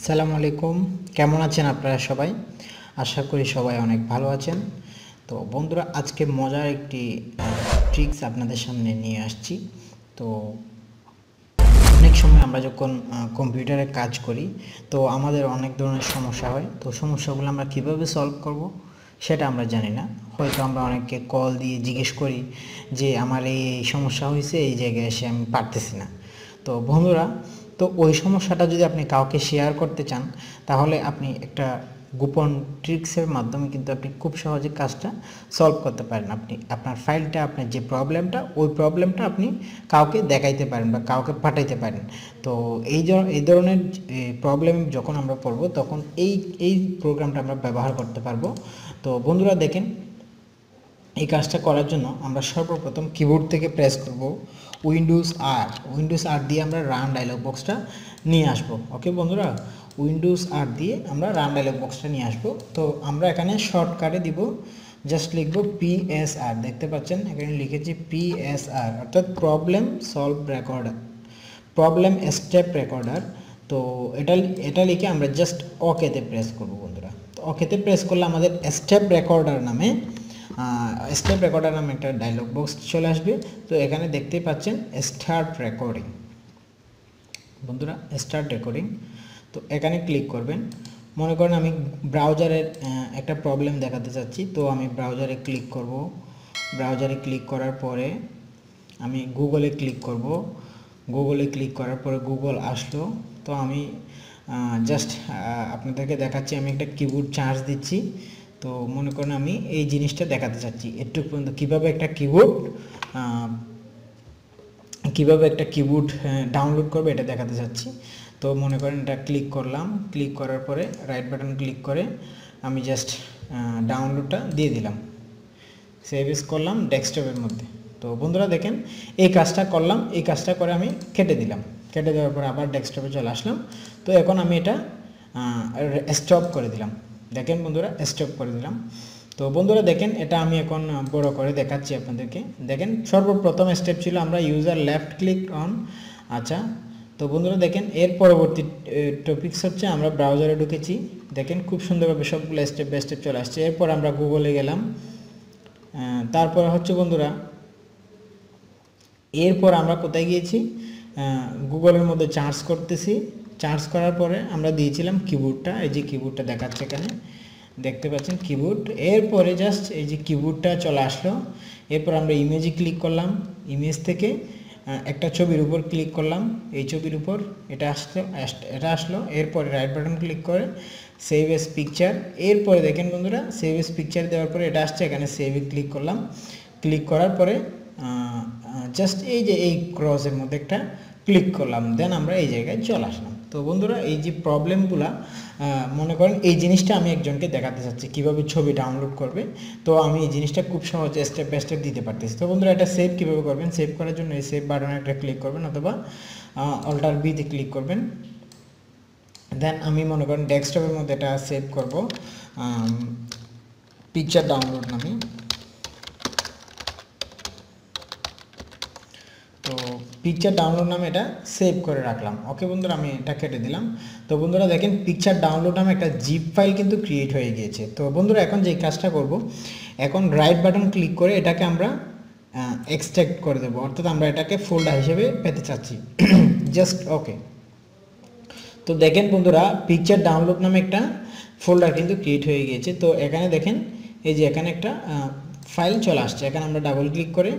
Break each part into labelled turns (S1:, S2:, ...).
S1: আসসালামু আলাইকুম। কেমন আছেন আপনারা সবাই? আশা করি সবাই অনেক ভালো আছেন। তো বন্ধুরা, আজকে মজার একটি ট্রিক্স আপনাদের সামনে নিয়ে আসছি। তো অনেক সময় আমরা যখন কম্পিউটারে কাজ করি, তো আমাদের অনেক ধরনের সমস্যা হয়। তো সমস্যাগুলো আমরা কীভাবে সলভ করব সেটা আমরা জানি না। হয়তো আমরা অনেককে কল দিয়ে জিজ্ঞেস করি যে আমার এই সমস্যা হয়েছে, এই জায়গায় এসে আমি পারতেছি না। তো বন্ধুরা, তো ওই সমস্যাটা যদি আপনি কাউকে শেয়ার করতে চান, তাহলে আপনি একটা গোপন ট্রিক্সের মাধ্যমে কিন্তু আপনি খুব সহজে কাজটা সলভ করতে পারেন। আপনি আপনার ফাইলটা, আপনার যে প্রবলেমটা, ওই প্রবলেমটা আপনি কাউকে দেখাইতে পারেন বা কাউকে পাঠাইতে পারেন। তো এই ধরনের প্রবলেম যখন আমরা পড়ব, তখন এই প্রোগ্রামটা আমরা ব্যবহার করতে পারবো। তো বন্ধুরা দেখেন, এই কাজটা করার জন্য আমরা সর্বপ্রথম কিবোর্ড থেকে প্রেস করব উইন্ডোজ আর দিয়ে আমরা রান ডায়লগ বক্সটা নিয়ে আসব। ওকে বন্ধুরা, উইন্ডোজ আর দিয়ে আমরা রান ডায়লগ বক্সটা নিয়ে আসব। তো আমরা এখানে শর্টকাটে দিব, জাস্ট লিখব PSR। দেখতে পাচ্ছেন এখানে লিখেছি PSR, অর্থাৎ problem solve recorder, problem step recorder. তো এটা লিখে আমরা জাস্ট ওকেতে প্রেস করব বন্ধুরা। তো ওকেতে প্রেস করলে আমাদের স্টেপ রেকর্ডার নামে একটা ডায়লগ বক্স চলে আসবে। তো এখানে দেখতেই পাচ্ছেন স্টার্ট রেকর্ডিং। বন্ধুরা, স্টার্ট রেকর্ডিং, তো এখানে ক্লিক করবেন। মনে করেন আমি ব্রাউজারের একটা প্রবলেম দেখাতে চাচ্ছি, তো আমি ব্রাউজারে ক্লিক করব। ব্রাউজারে ক্লিক করার পরে আমি গুগলে ক্লিক করব। গুগলে ক্লিক করার পরে গুগল আসলো। তো আমি জাস্ট আপনাদেরকে দেখাচ্ছি, আমি একটা কিবোর্ড চার্জ দিচ্ছি। তো মনে করেন আমি এই জিনিসটা দেখাতে চাচ্ছি একটু পর্যন্ত, কীভাবে একটা কিবোর্ড ডাউনলোড করবে এটা দেখাতে চাচ্ছি। তো মনে করেন এটা ক্লিক করলাম। ক্লিক করার পরে রাইট বাটন ক্লিক করে আমি জাস্ট ডাউনলোডটা দিয়ে দিলাম, সেভ এস করলাম ডেস্কটপের মধ্যে। তো বন্ধুরা দেখেন, এই কাজটা করলাম। এই কাজটা করে আমি কেটে দিলাম। কেটে দেওয়ার পরে আবার ডেস্কটপে চলে আসলাম। তো এখন আমি এটা স্টপ করে দিলাম। দেখেন বন্ধুরা, স্টপ করে দিলাম। তো বন্ধুরা দেখেন, এটা আমি এখন বড় করে দেখাচ্ছি আপনাদেরকে। দেখেন, সর্বপ্রথম স্টেপ ছিল আমরা ইউজার লেফট ক্লিক অন। আচ্ছা, তো বন্ধুরা দেখেন, এর পরবর্তী টপিকস হচ্ছে আমরা ব্রাউজারে ঢুকেছি। দেখেন খুব সুন্দরভাবে সবগুলো স্টেপ বাই স্টেপ চলে আসছে। এরপর আমরা গুগলে গেলাম। তারপরে হচ্ছে বন্ধুরা, এরপর আমরা কোথায় গিয়েছি, গুগলের মধ্যে চার্জ করতেছি। চার্জ করার পরে আমরা দিয়েছিলাম কিবোর্ডটা, এই যে কিবোর্ডটা দেখাচ্ছে এখানে, দেখতে পাচ্ছেন কিবোর্ড। এরপরে জাস্ট এই যে কিবোর্ডটা চলে আসলো। এরপর আমরা ইমেজে ক্লিক করলাম। ইমেজ থেকে একটা ছবির উপর ক্লিক করলাম, এই ছবির উপর এটা আসলো। এরপরে রাইট বাটন ক্লিক করে সেভ এস পিকচার। এরপরে দেখেন বন্ধুরা, সেভ এস পিকচার দেওয়ার পরে এটা আসছে, এখানে সেভে ক্লিক করলাম। ক্লিক করার পরে জাস্ট এই যে এই ক্রসের মধ্যে একটা ক্লিক করলাম, দেন আমরা এই জায়গায় চলে আসলাম। তো বন্ধুরা, এই যে প্রবলেমগুলা, মনে করেন এই জিনিসটা আমি একজনকে দেখাতে চাচ্ছি কীভাবে ছবি ডাউনলোড করবে। তো আমি এই জিনিসটা খুব সহজে স্টেপ বাই স্টেপ দিতে পারতেছি। তো বন্ধুরা, এটা সেভ কীভাবে করবেন, সেভ করার জন্য এই সেভ বাটনে একটা ক্লিক করবেন, অথবা অল্টার বিতে ক্লিক করবেন। দেন আমি মনে করেন ডেস্কটপের মধ্যে এটা সেভ করব, পিকচার ডাউনলোড নামে। তো পিকচার ডাউনলোড নামে এটা সেভ করে রাখলাম। ওকে বন্ধুরা, আমি এটা কেটে দিলাম। তো বন্ধুরা দেখেন, পিকচার ডাউনলোড নামে একটা জিপ ফাইল কিন্তু ক্রিয়েট হয়ে গিয়েছে। তো বন্ধুরা, এখন যে কাজটা করব, এখন রাইট বাটন ক্লিক করে এটাকে আমরা এক্সট্রাক্ট করে দেবো, অর্থাৎ আমরা এটাকে ফোল্ডার হিসেবে পেতে চাচ্ছি। Just okay. তো দেখেন বন্ধুরা, পিকচার ডাউনলোড নামে একটা ফোল্ডার কিন্তু ক্রিয়েট হয়ে গিয়েছে। তো এখানে দেখেন, এই যে এখানে একটা ফাইল চলে আসছে। এখানে আমরা ডাবল ক্লিক করে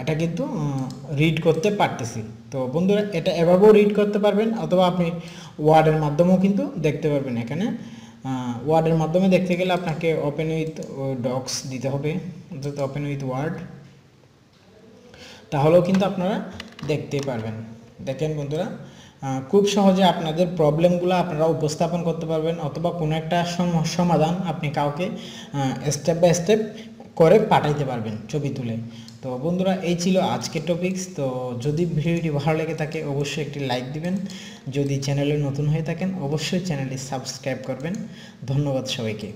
S1: এটা কিন্তু রিড করতে পারতেছি। তো বন্ধুরা, এটা এভাবেও রিড করতে পারবেন, অথবা আপনি ওয়ার্ডের মাধ্যমেও কিন্তু দেখতে পারবেন। এখানে ওয়ার্ডের মাধ্যমে দেখতে গেলে আপনাকে ওপেন উইথ ডক্স দিতে হবে, অর্থাৎ ওপেন উইথ ওয়ার্ড, তাহলেও কিন্তু আপনারা দেখতে পারবেন। দেখেন বন্ধুরা, খুব সহজে আপনাদের প্রবলেমগুলো আপনারা উপস্থাপন করতে পারবেন, অথবা কোনো একটা সমাধান আপনি কাউকে স্টেপ বাই স্টেপ করে পাঠাইতে পারবেন ছবি তুলে। তো বন্ধুরা, এই ছিল আজকের টপিকস। তো যদি ভিডিওটি ভালো লেগে থাকে অবশ্যই একটি লাইক দিবেন। যদি চ্যানেলে নতুন হয়ে থাকেন অবশ্যই চ্যানেলটি সাবস্ক্রাইব করবেন। ধন্যবাদ সবাইকে।